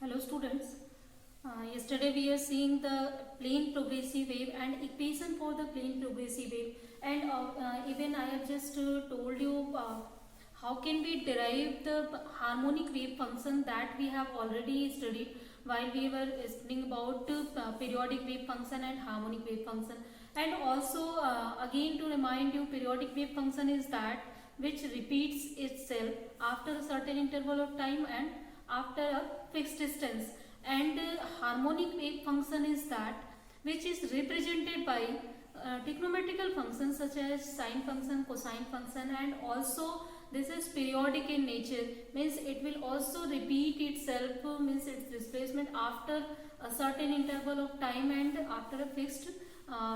Hello students. Yesterday we are seeing the plane progressive wave and equation for the plane progressive wave, and even I have just told you how can we derive the harmonic wave function that we have already studied while we were studying about periodic wave function and harmonic wave function. And also again to remind you, periodic wave function is that which repeats itself after a certain interval of time and after a fixed distance, and harmonic wave function is that which is represented by trigonometrical functions such as sine function, cosine function, and also this is periodic in nature, means it will also repeat itself, means its displacement after a certain interval of time and after a fixed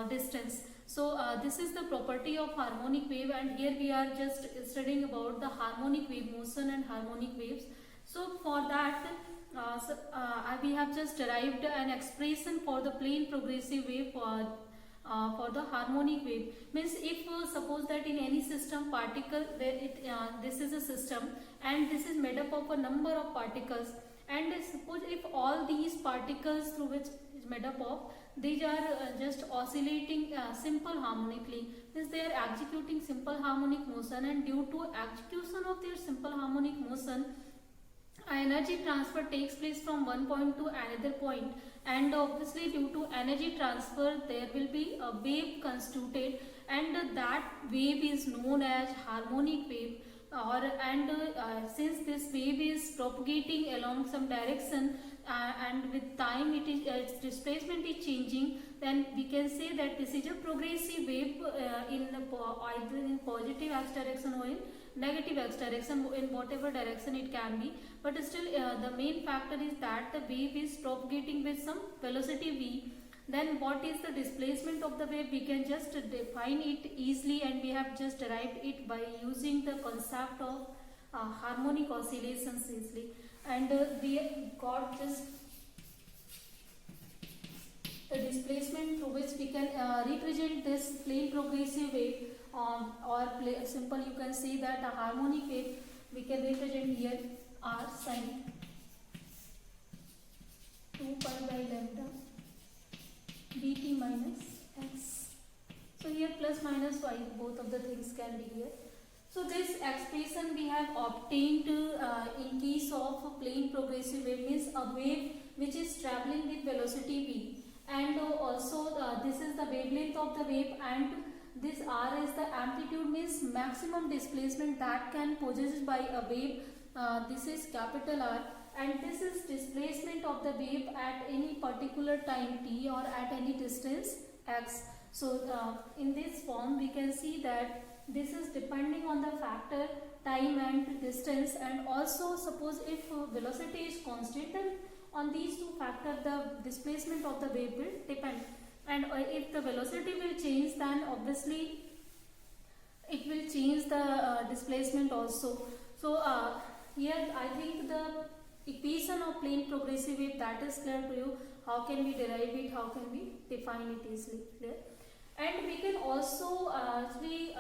distance. So this is the property of harmonic wave, and here we are just studying about the harmonic wave motion and harmonic waves. So for that we have just derived an expression for the plane progressive wave for the harmonic wave. Means if suppose that in any system particle where this is a system and this is made up of a number of particles, and suppose if all these particles through which is made up of, these are just oscillating simple harmonically, means they are executing simple harmonic motion, and due to execution of their simple harmonic motion, energy transfer takes place from one point to another point, and obviously due to energy transfer there will be a wave constituted, and that wave is known as harmonic wave. Since this wave is propagating along some direction and with time it is its displacement is changing, then we can say that this is a progressive wave in either in positive x direction or in negative x direction, in whatever direction it can be. But still the main factor is that the wave is propagating with some velocity v. Then what is the displacement of the wave? We can just define it easily, and we have just derived it by using the concept of harmonic oscillations easily, and we got just the displacement through which we can represent this plane progressive wave, simple you can say that a harmonic wave we can represent here r sine 2 pi by lambda dt minus x. So here plus minus y, both of the things can be here. So this expression we have obtained in case of a plane progressive wave, means a wave which is traveling with velocity v, and also this is the wavelength of the wave, and this r is the amplitude, means maximum displacement that can possessed by a wave. This is capital R, and this is displacement of the wave at any particular time t or at any distance x. So in this form we can see that this is depending on the factor time and distance, and also suppose if velocity is constant, then on these two factors the displacement of the wave will depend, and if the velocity will change, then obviously it will change the displacement also. So here I think the equation of plane progressive wave, that is clear to you. How can we derive it, how can we define it easily, clear? And we can also actually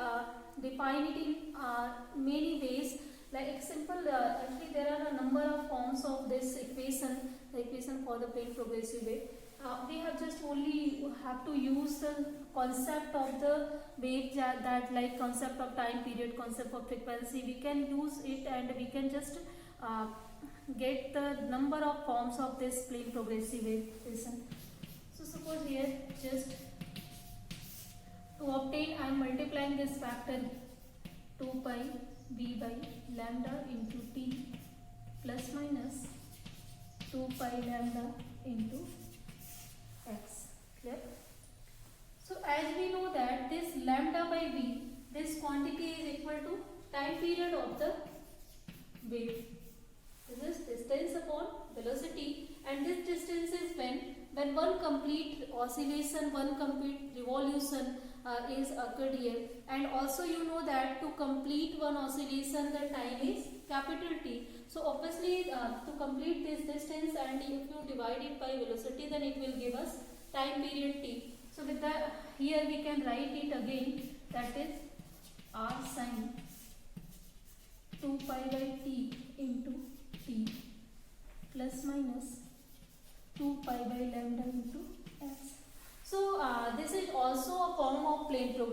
define it in many ways, like simple actually there are a number of forms of this equation, the equation for the plane progressive wave. We have just only have to use the concept of the wave, that like concept of time period, concept of frequency, we can use it, and we can just get the number of forms of this plane progressive wave equation. So suppose here just to obtain, I am multiplying this factor 2 pi v by lambda into t plus minus 2 pi lambda into x, clear? So as we know that this lambda by v, this quantity is equal to time period of the wave. This is distance upon velocity, and this distance is when one complete oscillation, one complete revolution is occurred here. And also you know that to complete one oscillation the time is capital T. So obviously to complete this distance, and if you divide it by velocity, then it will give us time period T. So with that, here we can write it again, that is r sine 2 pi by t into t plus minus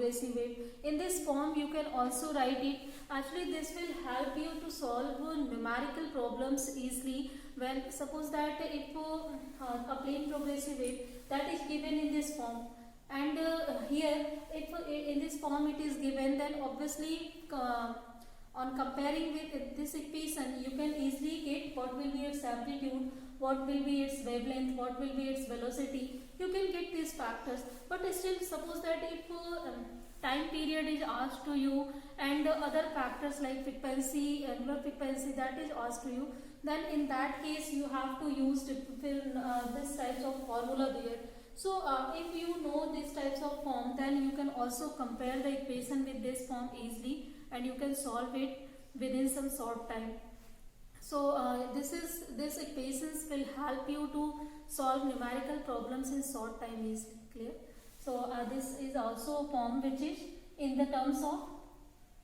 progressive wave. In this form you can also write it. Actually this will help you to solve numerical problems easily. When suppose that if a plane progressive wave that is given in this form, and here if in this form it is given, then obviously on comparing with this equation you can easily get what will be its amplitude, what will be its wavelength, what will be its velocity. You can get these factors. But still suppose that if time period is asked to you and other factors like frequency, angular frequency, that is asked to you, then in that case you have to use this types of formula there. So if you know these types of form, then you can also compare the equation with this form easily and you can solve it within some short time. So this equations will help you to solve numerical problems in short time easily. Clear? So this is also a form which is in the terms of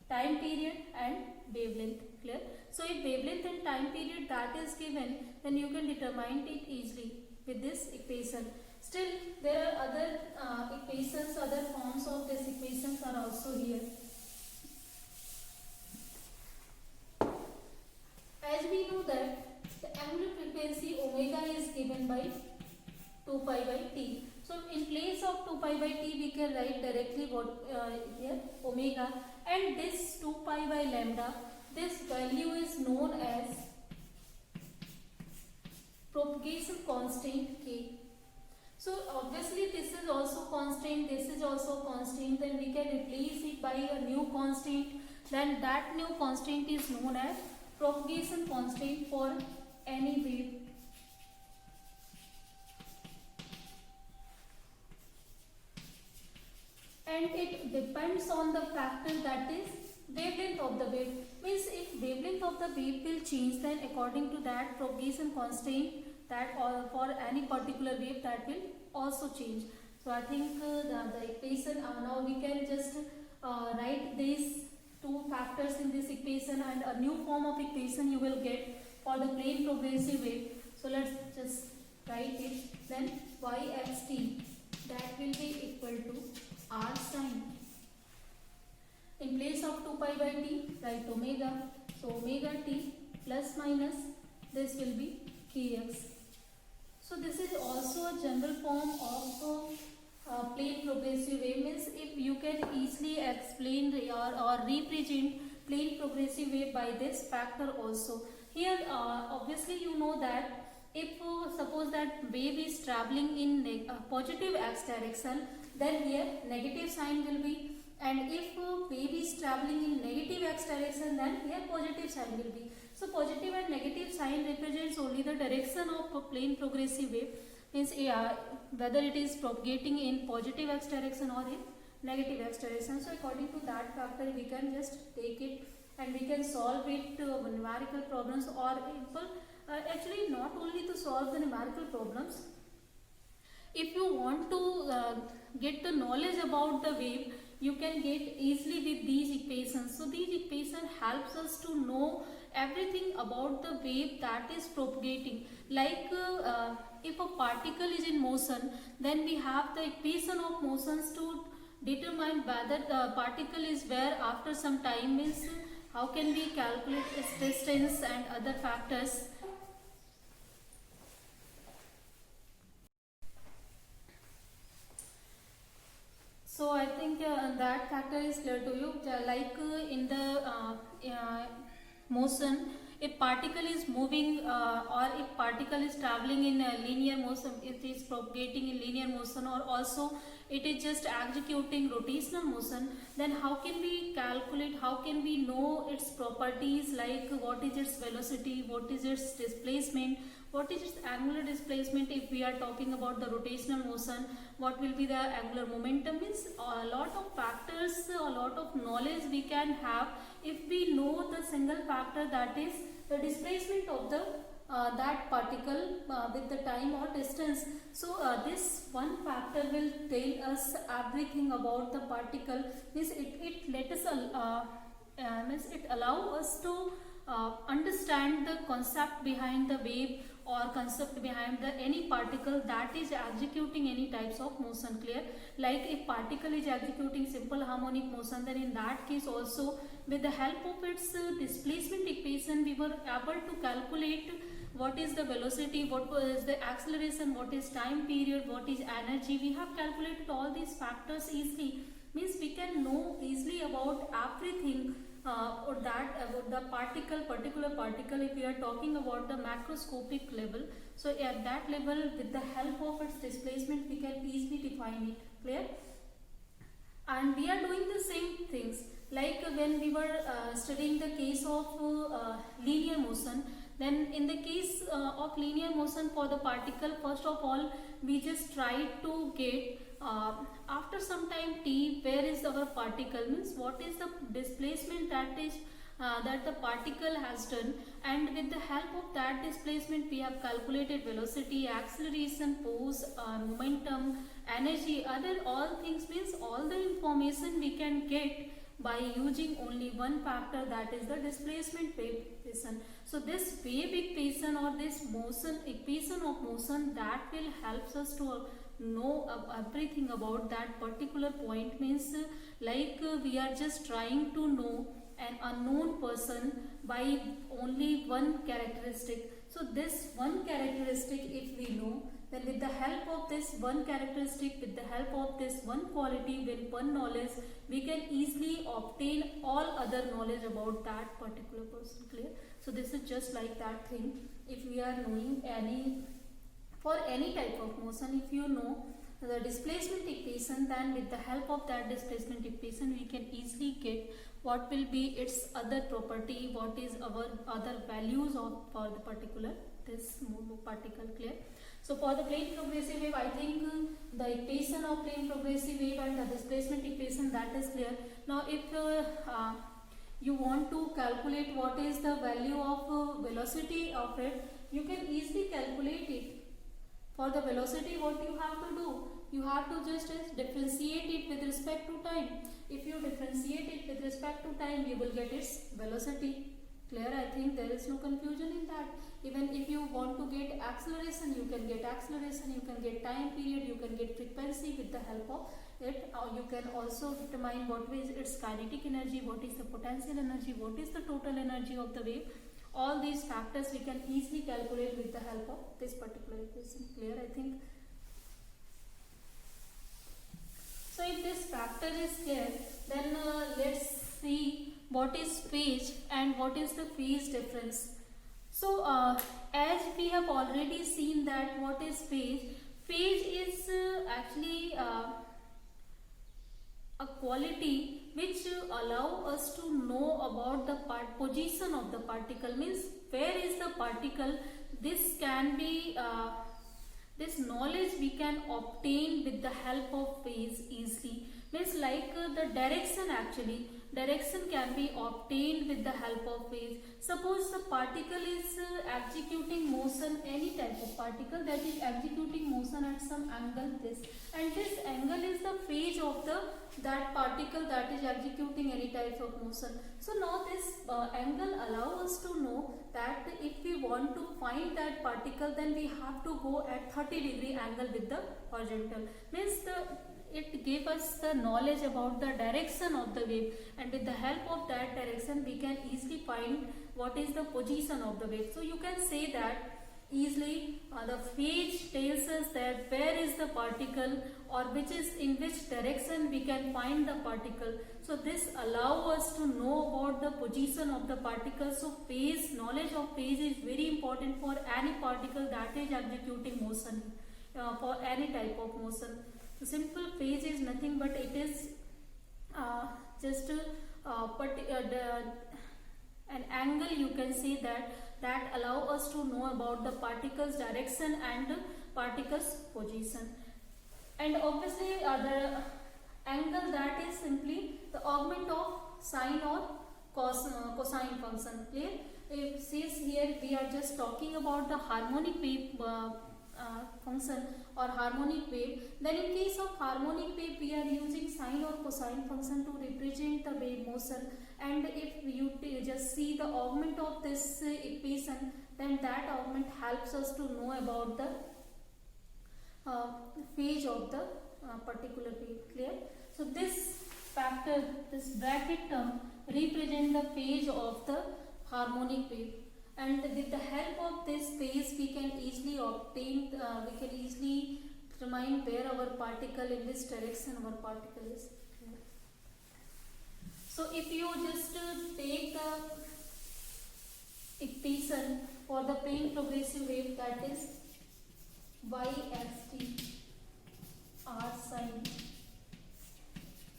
time period and wavelength. Clear? So if wavelength and time period that is given, then you can determine it easily with this equation. Still there are other equations, other forms of these equations are also here. As we know that the angular frequency omega is given by 2 pi by t. So in place of 2 pi by t we can write directly what here omega, and this 2 pi by lambda, this value is known as propagation constant k. So obviously this is also constant, this is also constant, then we can replace it by a new constant, then that new constant is known as propagation constant for any wave. And it depends on the factor, that is wavelength of the wave. Means if wavelength of the wave will change, then according to that propagation constant that for any particular wave that will also change. So I think the equation now we can just write these two factors in this equation, and a new form of equation you will get for the plane progressive wave. So let's just write it. Then yxt that will be equal to r sine. In place of 2 pi by t, write omega. So omega t plus minus this will be kx. So this is also a general form of plane progressive wave. Means if you can easily explain or represent plane progressive wave by this factor also. Here obviously you know that if suppose that wave is traveling in positive x direction, then here negative sign will be, and if wave is traveling in negative x direction, then here positive sign will be. So positive and negative sign represents only the direction of a plane progressive wave. Means whether it is propagating in positive x direction or in negative x direction. So according to that factor we can just take it and we can solve it numerical problems, or actually not only to solve the numerical problems. If you want to get the knowledge about the wave, you can get easily with these equations. So these equations helps us to know everything about the wave that is propagating. Like if a particle is in motion, then we have the equation of motions to determine whether the particle is where after some time. Means how can we calculate its distance and other factors. So I think that factor is clear to you. Like in the motion, if particle is moving or if particle is traveling in a linear motion, it is propagating in linear motion, or also it is just executing rotational motion, then how can we calculate, how can we know its properties, like what is its velocity, what is its displacement, what is its angular displacement if we are talking about the rotational motion, what will be the angular momentum. Means a lot of factors, a lot of knowledge we can have if we know the single factor, that is the displacement of the that particle with the time or distance. So this one factor will tell us everything about the particle. Means it let us means it allow us to understand the concept behind the wave, or concept behind the any particle that is executing any types of motion. Clear? Like if particle is executing simple harmonic motion, then in that case also with the help of its displacement equation we were able to calculate what is the velocity, what is the acceleration, what is time period, what is energy. We have calculated all these factors easily. Means we can know easily about everything or that about the particular particle if we are talking about the macroscopic level. So at that level, with the help of its displacement, we can easily define it. Clear? And we are doing the same things like when we were studying the case of linear motion. Then in the case of linear motion for the particle, first of all we just try to get after some time t, where is our particle, means what is the displacement that is that the particle has done, and with the help of that displacement we have calculated velocity, acceleration, force, momentum, energy, other all things. Means all the information we can get by using only one factor, that is the displacement wave equation. So this wave equation or this motion equation of motion, that will help us to know everything about that particular point. Means like we are just trying to know an unknown person by only one characteristic. So this one characteristic if we know, then with the help of this one characteristic, with the help of this one quality, with one knowledge, we can easily obtain all other knowledge about that particular person. Clear? So this is just like that thing. If we are knowing for any type of motion, if you know the displacement equation, then with the help of that displacement equation we can easily get what will be its other property, what is our other values of for the particular this particle. Clear? So for the plane progressive wave, I think the equation of plane progressive wave and the displacement equation, that is clear. Now if you want to calculate what is the value of velocity of it, you can easily calculate it. For the velocity, what you have to do? You have to just differentiate it with respect to time. If you differentiate it with respect to time, you will get its velocity. Clear? I think there is no confusion in that. Even if you want to get acceleration, you can get acceleration, you can get time period, you can get frequency with the help of it. You can also determine what is its kinetic energy, what is the potential energy, what is the total energy of the wave. All these factors we can easily calculate with the help of this particular equation. Clear? I think. So if this factor is clear, then let's see what is phase and what is the phase difference. So as we have already seen that what is phase. Phase is actually a quality which allow us to know about the position of the particle. Means where is the particle. This can be this knowledge we can obtain with the help of phase easily. Means like the direction, actually direction can be obtained with the help of phase. Suppose the particle is executing motion, any type of particle that is executing motion at some angle, this, and this angle is the phase of that particle that is executing any types of motion. So now this angle allows us to know that if we want to find that particle, then we have to go at 30-degree angle with the horizontal. Means it gave us the knowledge about the direction of the wave, and with the help of that direction we can easily find what is the position of the wave. So you can say that easily the phase tells us that where is the particle or which is in which direction we can find the particle. So this allows us to know about the position of the particle. So phase, knowledge of phase is very important for any particle that is executing motion, for any type of motion. So simple phase is nothing but it is just an angle, you can say that allow us to know about the particle's direction and particle's position. And obviously the angle, that is simply the augment of sine or cosine function. Clear? If says here we are just talking about the harmonic wave function or harmonic wave, then in case of harmonic wave we are using sine or cosine function to represent the wave motion. And if you just see the augment of this equation, then that that augment helps us to know about the phase of the particular wave. Clear? So this factor, this bracket term represent the phase of the harmonic wave, and with the help of this phase we can easily obtain, we can easily determine where our particle, in this direction our particle is. Clear? So if you just take the equation for the plane progressive wave, that is yxt r sin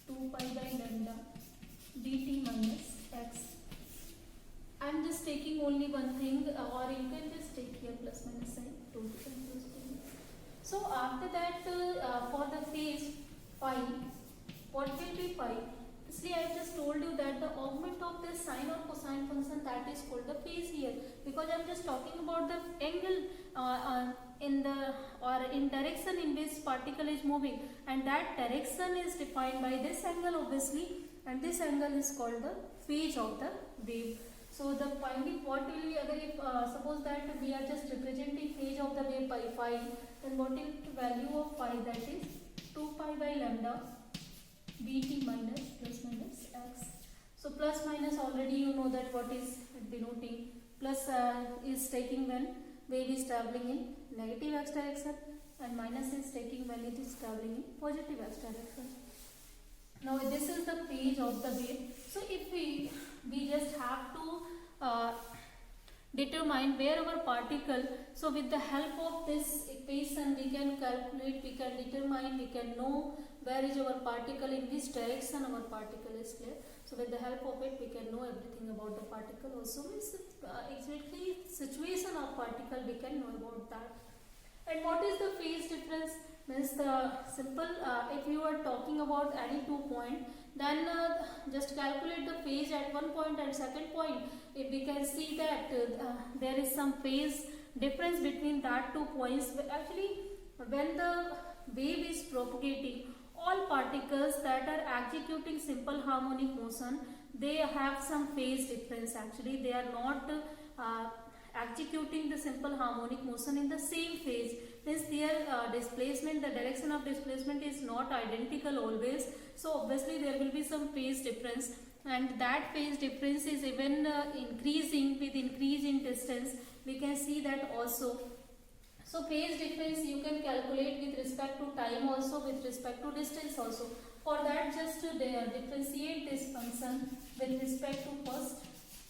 2 pi by lambda dt minus x. I am just taking only one thing, or you can just take here plus minus sign, don't confuse things. So after that, for the phase phi, what will be phi? Actually, I just told you that the augment of this sine or cosine function, that is called the phase here, because I am just talking about the angle in the or in direction in which particle is moving, and that direction is defined by this angle obviously, and this angle is called the phase of the wave. So the finding what will be, if suppose that we are just representing phase of the wave by phi, then what is the value of phi? That is 2 pi by lambda dt minus plus minus x. So plus minus already you know that what is denoting. Plus is taking when wave is traveling in negative x direction, and minus is taking when it is traveling in positive x direction. Now this is the phase of the wave. So if we just have to determine where our particle, so with the help of this equation we can calculate, we can determine, we can know where is our particle, in which direction our particle is. Clear? So with the help of it we can know everything about the particle. Also means exactly situation of particle we can know about that. And what is the phase difference? Means the simple, if you are talking about any 2 point, then just calculate the phase at one point and second point. If we can see that there is some phase difference between that 2 points. Actually, when the wave is propagating, all particles that are executing simple harmonic motion, they have some phase difference. Actually, they are not executing the simple harmonic motion in the same phase. Means their displacement, the direction of displacement is not identical always. So obviously there will be some phase difference, and that phase difference is even increasing with increase in distance. We can see that also. So phase difference you can calculate with respect to time also, with respect to distance also. For that, just differentiate this function with respect to first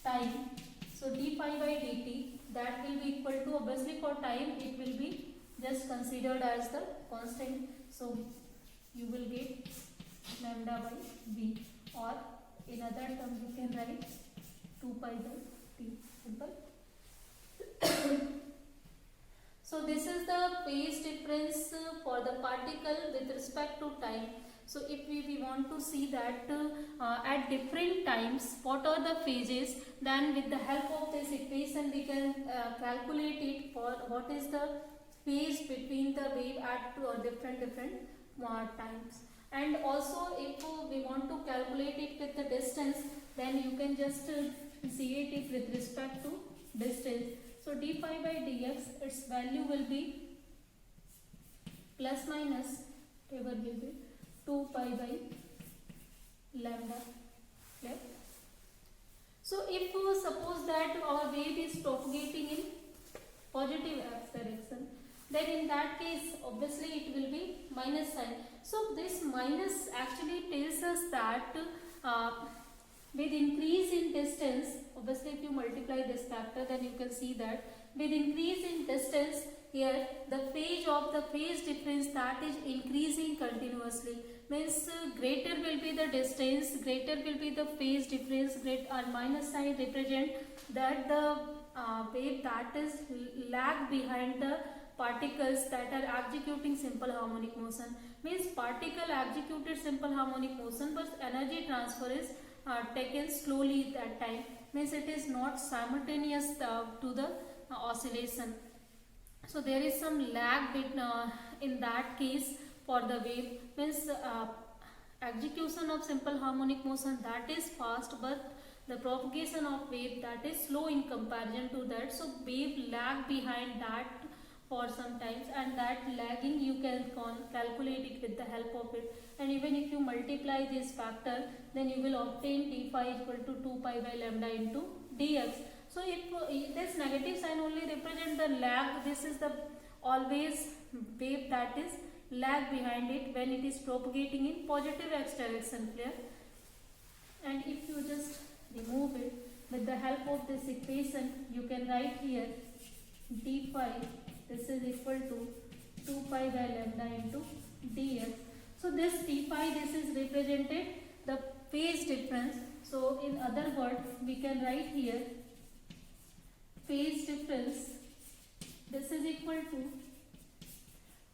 time. So d phi by dt, that will be equal to, obviously for time it will be just considered as the constant. So you will get lambda by b, or in other term you can write 2 pi by t. Simple. So this is the phase difference for the particle with respect to time. So if we want to see that at different times what are the phases, then with the help of this equation we can calculate it for what is the phase between the wave at different times. And also if we want to calculate it with the distance, then you can just see it with respect to distance. So d phi by dx, its value will be plus minus whatever will be 2 pi by lambda. Okay. So if suppose that our wave is propagating in positive x direction, then in that case obviously it will be minus sign. So this minus actually tells us that with increase in distance, obviously if you multiply this factor, then you can see that with increase in distance here, the phase of the phase difference, that is increasing continuously. Means greater will be the distance, greater will be the phase difference, or minus sign represent that the wave that is lag behind the particles that are executing simple harmonic motion. Means particle executed simple harmonic motion, but energy transfer is taken slowly that time. Means it is not simultaneous to the oscillation. So there is some lag in that case for the wave. Means execution of simple harmonic motion, that is fast, but the propagation of wave that is slow in comparison to that, so wave lag behind that for some times, and that lagging you can calculate it with the help of it. And even if you multiply this factor, then you will obtain d phi equal to 2 pi by lambda into dx. So if this negative sign only represent the lag, this is the always wave that is lag behind it when it is propagating in positive x direction, clear? And if you just remove it with the help of this equation, you can write here d phi, this is equal to 2 pi by lambda into dx. So this d phi, this is represented the phase difference. So in other words, we can write here phase difference, this is equal to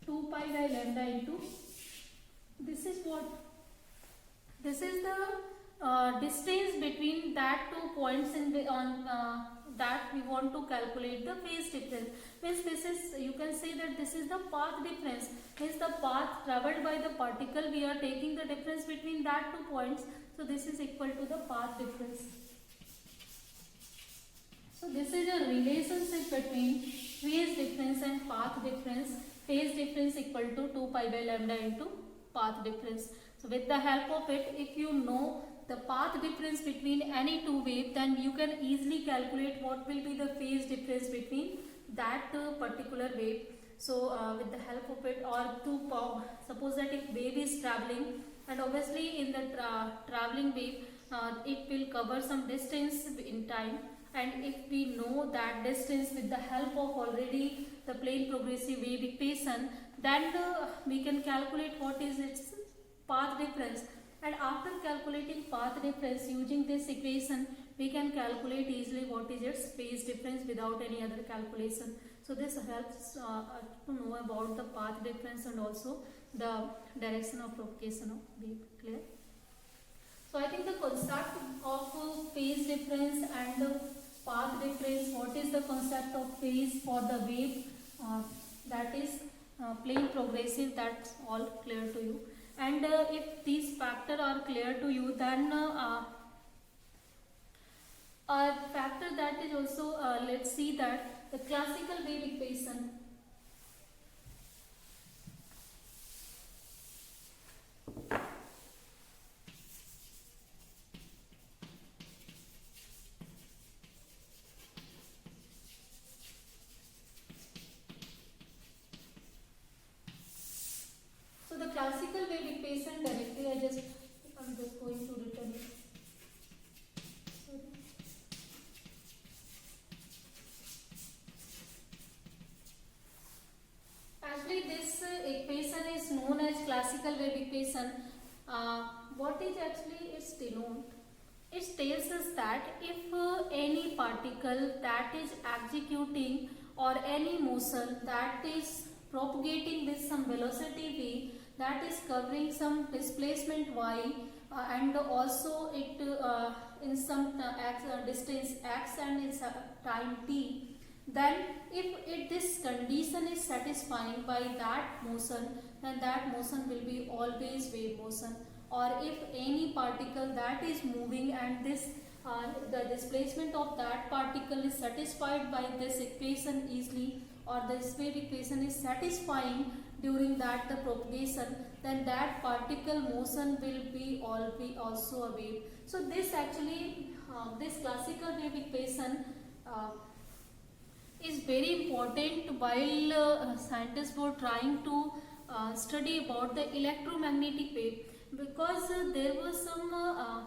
2 pi by lambda into, this is what? This is the distance between that two points in the, on that we want to calculate the phase difference. Means this is, you can say that this is the path difference. Means the path traveled by the particle, we are taking the difference between that two points. So this is equal to the path difference. So this is a relationship between phase difference and path difference. Phase difference equal to 2 pi by lambda into path difference. So with the help of it, if you know the path difference between any two waves, then you can easily calculate what will be the phase difference between that particular wave. So with the help of it, or to suppose that if wave is traveling, and obviously in the traveling wave, it will cover some distance in time, and if we know that distance with the help of already the plane progressive wave equation, then we can calculate what is its path difference. And after calculating path difference using this equation, we can calculate easily what is its phase difference without any other calculation. So this helps to know about the path difference and also the direction of propagation of wave, clear? So I think the concept of phase difference and the path difference, what is the concept of phase for the wave, that is plane progressive, that's all clear to you. And if these factors are clear to you, then a factor that is also, let's see that the classical wave equation. So the classical wave equation directly, I'm just going to return it. Actually, this equation is known as classical wave equation. What is actually its denote? It tells us that if any particle that is executing or any motion that is propagating with some velocity v, that is covering some displacement y, and also it in some distance x and in time t, then if this condition is satisfying by that motion, then that motion will be always wave motion. Or if any particle that is moving and this the displacement of that particle is satisfied by this equation easily, or this wave equation is satisfying during that the propagation, then that particle motion will be also a wave. So this actually this classical wave equation is very important while scientists were trying to study about the electromagnetic wave, because there was some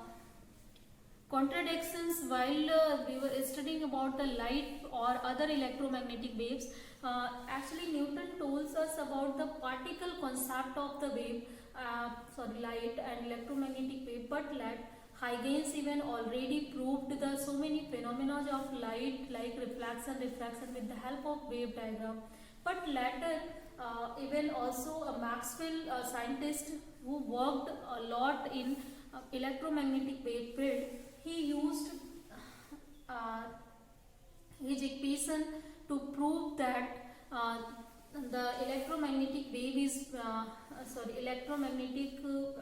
contradictions while we were studying about the light or other electromagnetic waves. Actually, Newton told us about the particle concept of the wave, light and electromagnetic wave, but Huygens even already proved the so many phenomena of light like reflection, refraction with the help of wave diagram. But later, even also a Maxwell scientist who worked a lot in electromagnetic wave field, he used his equation to prove that the electromagnetic wave is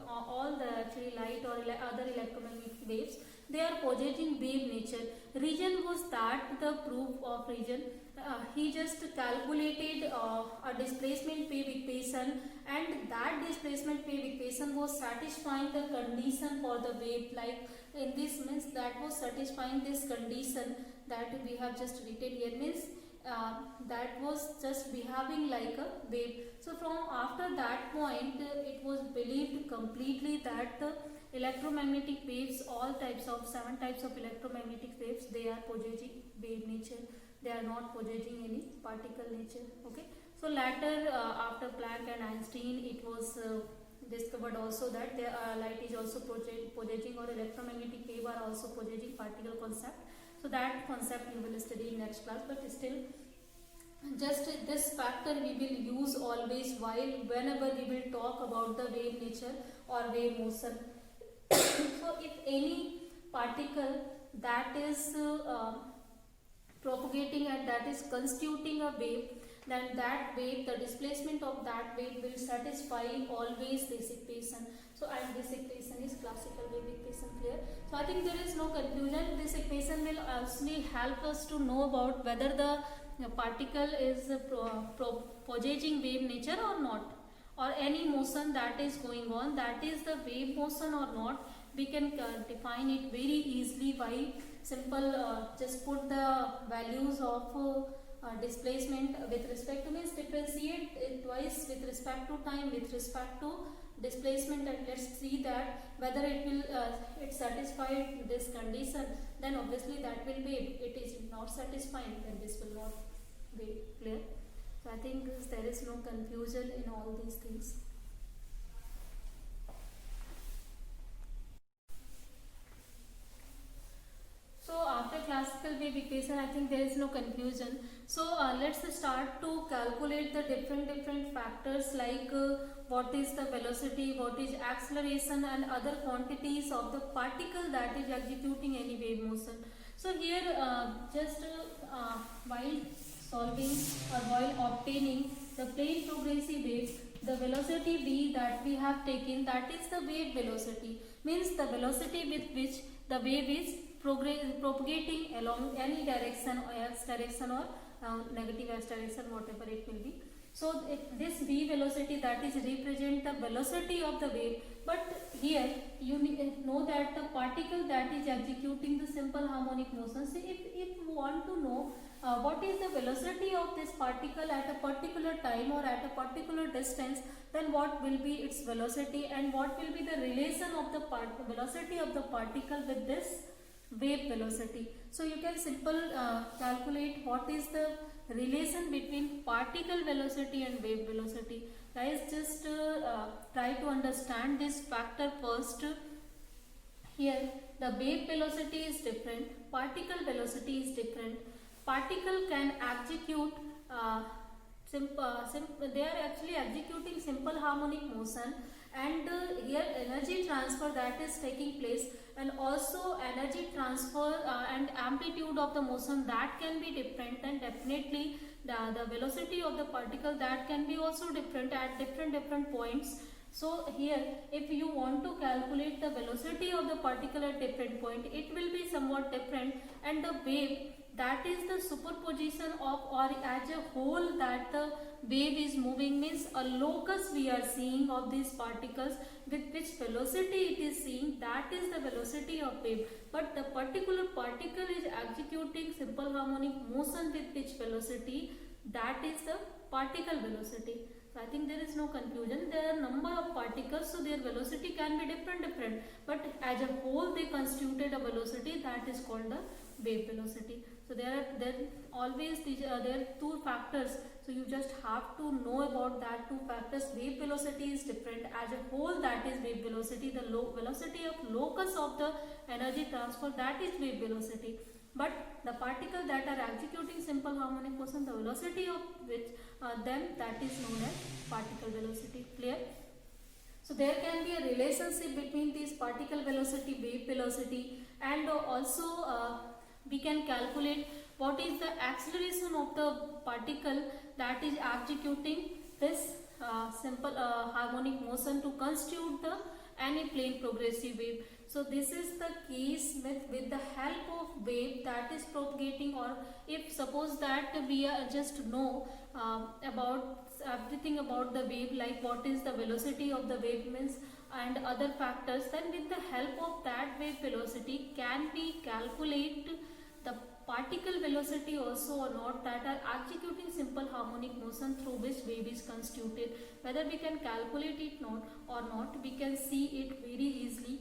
all the actually light or other electromagnetic waves, they are possessing wave nature. Region was that the proof of region. He just calculated a displacement wave equation, and that displacement wave equation was satisfying the condition for the wave. Like in this means that was satisfying this condition that we have just written here, means that was just behaving like a wave. So from after that point it was believed completely that the electromagnetic waves, all types of 7 types of electromagnetic waves, they are possessing wave nature, they are not possessing any particle nature. Okay, so later after Planck and Einstein, it was discovered also that the light is also possessing, or electromagnetic wave are also possessing particle concept. So that concept we will study in next class, but still just this factor we will use always while whenever we will talk about the wave nature or wave motion. So if any particle that is propagating and that is constituting a wave, then that wave, the displacement of that wave will satisfy always this equation. So and this equation is classical wave equation. Clear? So I think there is no confusion. This equation will actually help us to know about whether the particle is possessing wave nature or not, or any motion that is going on, that is the wave motion or not. We can define it very easily by simple just put the values of displacement with respect to, means differentiate it twice with respect to time, with respect to displacement, and let's see that whether it will it satisfy this condition, then obviously that will be. It is not satisfying, then this will not be. Clear? So I think there is no confusion in all these things. So after classical wave equation, I think there is no confusion. So let's start to calculate the different factors like what is the velocity, what is acceleration, and other quantities of the particle that is executing any wave motion. So here while solving or while obtaining the plane progressive wave, the velocity v that we have taken, that is the wave velocity, means the velocity with which the wave is propagating along any direction, or x direction or negative x direction, whatever it will be. So this v velocity, that is represent the velocity of the wave, but here you know that the particle that is executing the simple harmonic motion. So if you want to know what is the velocity of this particle at a particular time or at a particular distance, then what will be its velocity and what will be the relation of the velocity of the particle with this wave velocity. So you can calculate what is the relation between particle velocity and wave velocity. Guys, just try to understand this factor first. Here the wave velocity is different, particle velocity is different. Particle can execute they are actually executing simple harmonic motion, and here energy transfer that is taking place, and also energy transfer and amplitude of the motion that can be different, and definitely the velocity of the particle that can be also different at different points. So here if you want to calculate the velocity of the particle at different point, it will be somewhat different, and the wave, that is the superposition of, or as a whole that the wave is moving, means a locus we are seeing of these particles with which velocity it is seeing, that is the velocity of wave. But the particular particle is executing simple harmonic motion with which velocity, that is the particle velocity. So I think there is no confusion. There are number of particles, so their velocity can be different, but as a whole they constituted a velocity that is called the wave velocity. So there are always there are two factors, so you just have to know about that two factors. Wave velocity is different, as a whole that is wave velocity. The velocity of locus of the energy transfer, that is wave velocity. But the particle that are executing simple harmonic motion, the velocity of which that is known as particle velocity. Clear? So there can be a relationship between this particle velocity, wave velocity, and also we can calculate what is the acceleration of the particle that is executing this simple harmonic motion to constitute the any plane progressive wave. So this is the case with the help of wave that is propagating, or if suppose that we just know about everything about the wave, like what is the velocity of the wave means and other factors, then with the help of that wave velocity can we calculate the particle velocity also or not, that are executing simple harmonic motion through which wave is constituted. Whether we can calculate it not or not, we can see it very easily.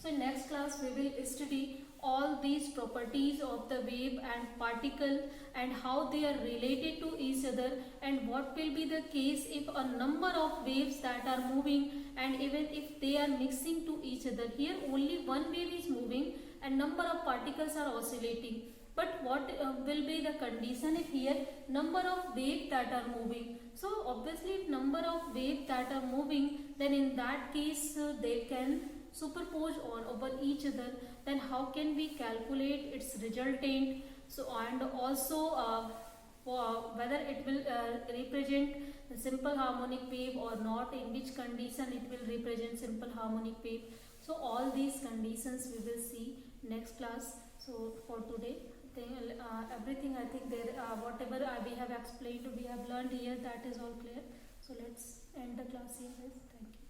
So in next class we will study all these properties of the wave and particle and how they are related to each other, and what will be the case if a number of waves that are moving and even if they are mixing to each other. Here only one wave is moving and number of particles are oscillating. But what will be the condition if here number of waves that are moving? So obviously if number of waves that are moving, then in that case they can superpose on over each other. Then how can we calculate its resultant? So and also whether it will represent the simple harmonic wave or not, in which condition it will represent simple harmonic wave. So all these conditions we will see next class. So for today everything I think there whatever we have explained, we have learned here, that is all clear. So let's end the class here guys. Thank you.